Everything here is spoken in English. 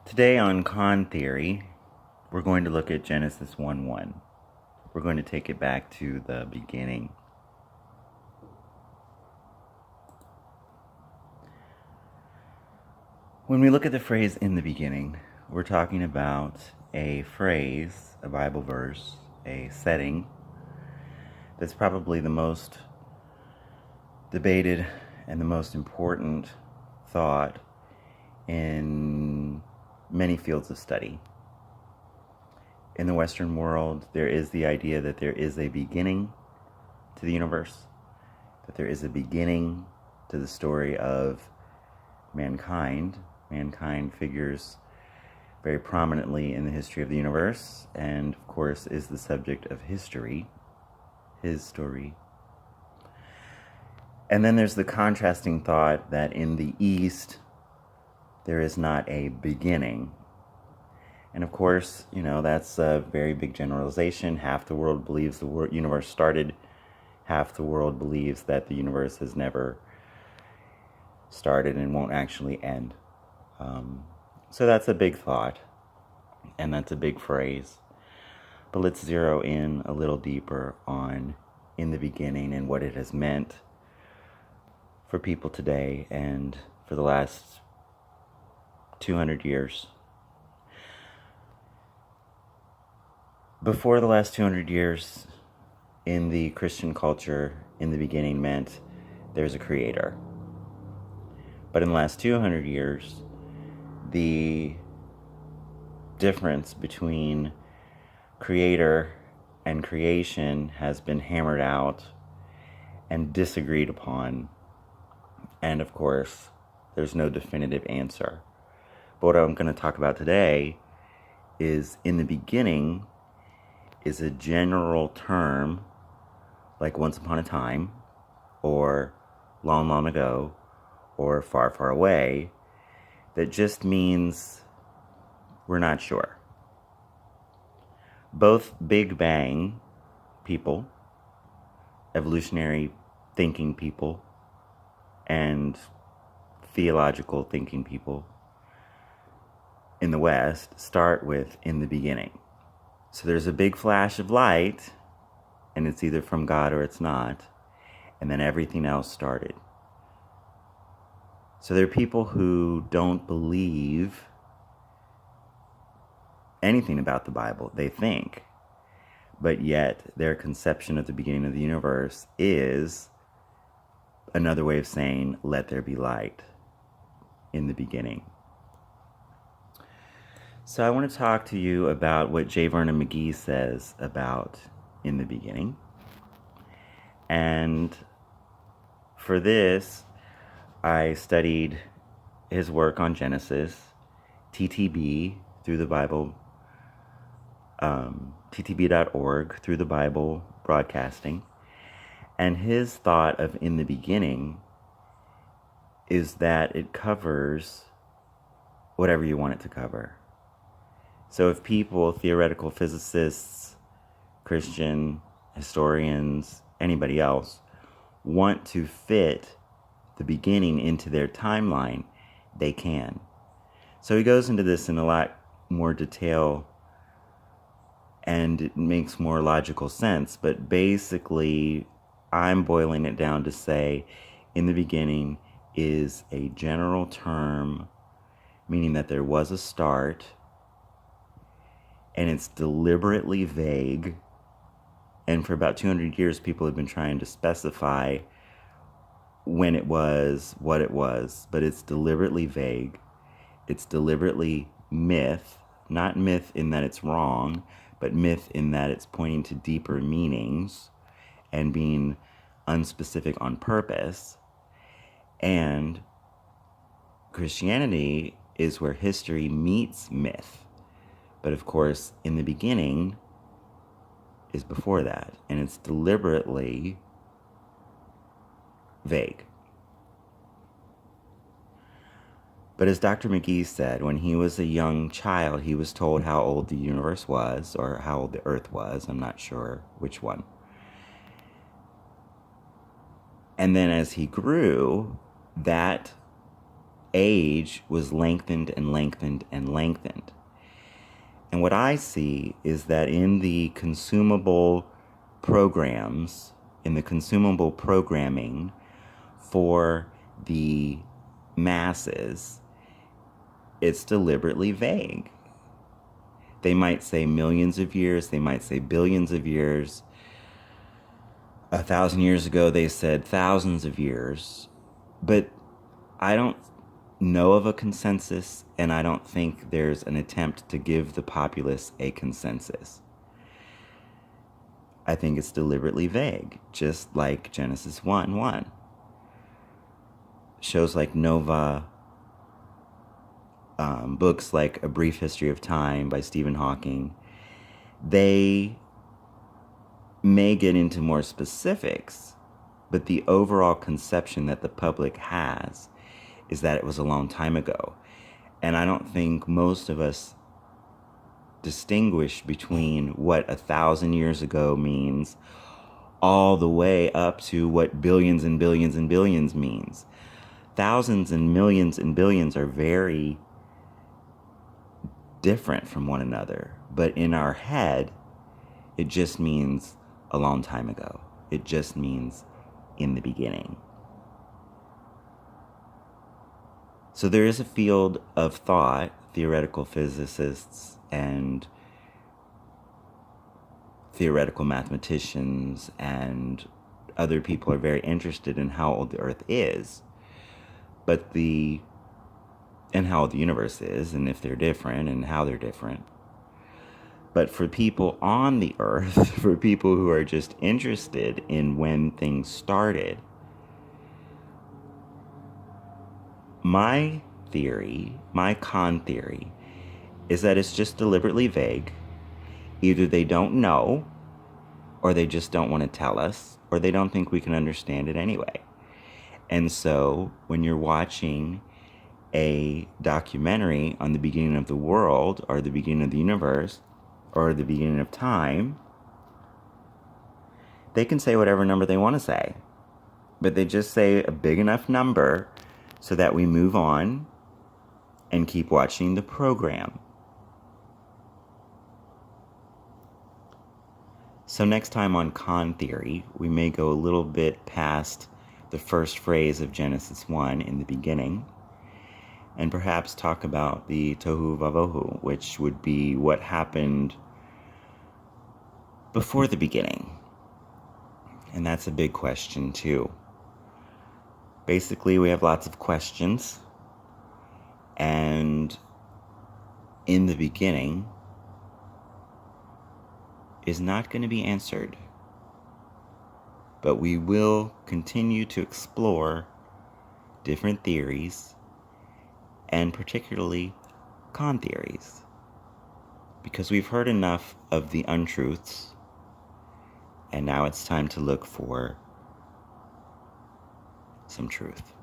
Today on Con Theory, we're going to look at Genesis 1:1. We're going to take it back to the beginning. When we look at the phrase "in the beginning," we're talking about a phrase, a Bible verse, a setting that's probably the most debated and the most important thought in many fields of study. In the Western world, there is the idea that there is a beginning to the universe, that there is a beginning to the story of mankind. Mankind figures very prominently in the history of the universe, and of course is the subject of history, his story. And then there's the contrasting thought that in the East, there is not a beginning. And of course, that's a very big generalization. Half the world believes the universe started. Half the world believes that the universe has never started and won't actually end. So that's a big thought, and that's a big phrase. But let's zero in a little deeper on in the beginning and what it has meant for people today and for the last 200 years. Before the last 200 years, in the Christian culture, in the beginning meant there's a creator. But in the last 200 years, the difference between creator and creation has been hammered out and disagreed upon. And of course, there's no definitive answer. But what I'm going to talk about today is in the beginning is a general term like once upon a time or long, long ago or far, far away that just means we're not sure. Both Big Bang people, evolutionary thinking people, and theological thinking people in the West start with in the beginning. So there's a big flash of light, and it's either from God or it's not, and then everything else started. So there are people who don't believe anything about the Bible, they think, but yet their conception of the beginning of the universe is another way of saying, let there be light in the beginning. So I want to talk to you about what J. Vernon McGee says about in the beginning. And for this, I studied his work on Genesis, TTB, through the Bible, ttb.org, through the Bible broadcasting. And his thought of in the beginning is that it covers whatever you want it to cover. So if people, theoretical physicists, Christian historians, anybody else, want to fit the beginning into their timeline, they can. So he goes into this in a lot more detail and it makes more logical sense. But basically, I'm boiling it down to say in the beginning is a general term, meaning that there was a start, and it's deliberately vague. And for about 200 years, people have been trying to specify when it was, what it was, but it's deliberately vague. It's deliberately myth, not myth in that it's wrong, but myth in that it's pointing to deeper meanings and being unspecific on purpose. And Christianity is where history meets myth. But of course, in the beginning is before that, and it's deliberately vague. But as Dr. McGee said, when he was a young child, he was told how old the universe was, or how old the earth was. I'm not sure which one. And then as he grew, that age was lengthened and lengthened and lengthened. And what I see is that in the consumable programs, in the consumable programming for the masses, it's deliberately vague. They might say millions of years, they might say billions of years. 1,000 years ago, they said thousands of years. But I don't know of a consensus, and I don't think there's an attempt to give the populace a consensus. I think it's deliberately vague, just like Genesis 1:1. Shows like Nova, books like A Brief History of Time by Stephen Hawking, they may get into more specifics, but the overall conception that the public has is that it was a long time ago. And I don't think most of us distinguish between what 1,000 years ago means all the way up to what billions and billions and billions means. Thousands and millions and billions are very different from one another, but in our head, it just means a long time ago. It just means in the beginning. So there is a field of thought, theoretical physicists and theoretical mathematicians and other people are very interested in how old the Earth is, and how the universe is, and if they're different, and how they're different. But for people on the Earth, for people who are just interested in when things started, my theory, my con theory, is that it's just deliberately vague. Either they don't know, or they just don't want to tell us, or they don't think we can understand it anyway. And so when you're watching a documentary on the beginning of the world, or the beginning of the universe, or the beginning of time, they can say whatever number they want to say. But they just say a big enough number so that we move on and keep watching the program. So next time on Con Theory, we may go a little bit past the first phrase of Genesis 1 in the beginning, and perhaps talk about the Tohu Vavohu, which would be what happened before the beginning. And that's a big question too. Basically, we have lots of questions, and in the beginning is not going to be answered. But we will continue to explore different theories, and particularly con theories, because we've heard enough of the untruths, and now it's time to look for some truth.